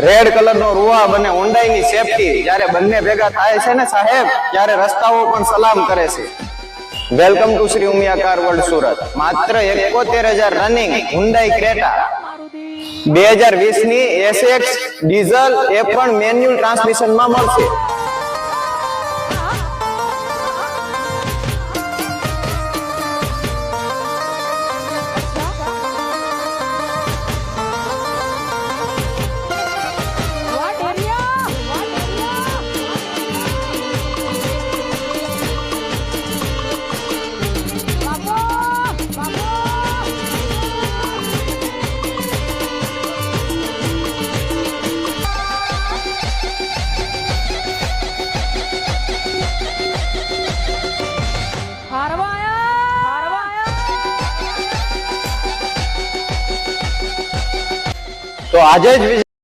Red colour નો રૂઆબ અને ઊંડાઈની safety જ્યારે બંને ભેગા થાય છે ને સાહેબ, ત્યારે રસ્તાઓ પણ સલામ કરે છે. Welcome to Shri Umiya car world Surat. માત્ર 71,000 રનિંગ હુન્ડાઈ ક્રેટા 2020 ની SX ડીઝલ, એ પણ મેન્યુઅલ ટ્રાન્સમિશન માં મળશે. તો આજે જ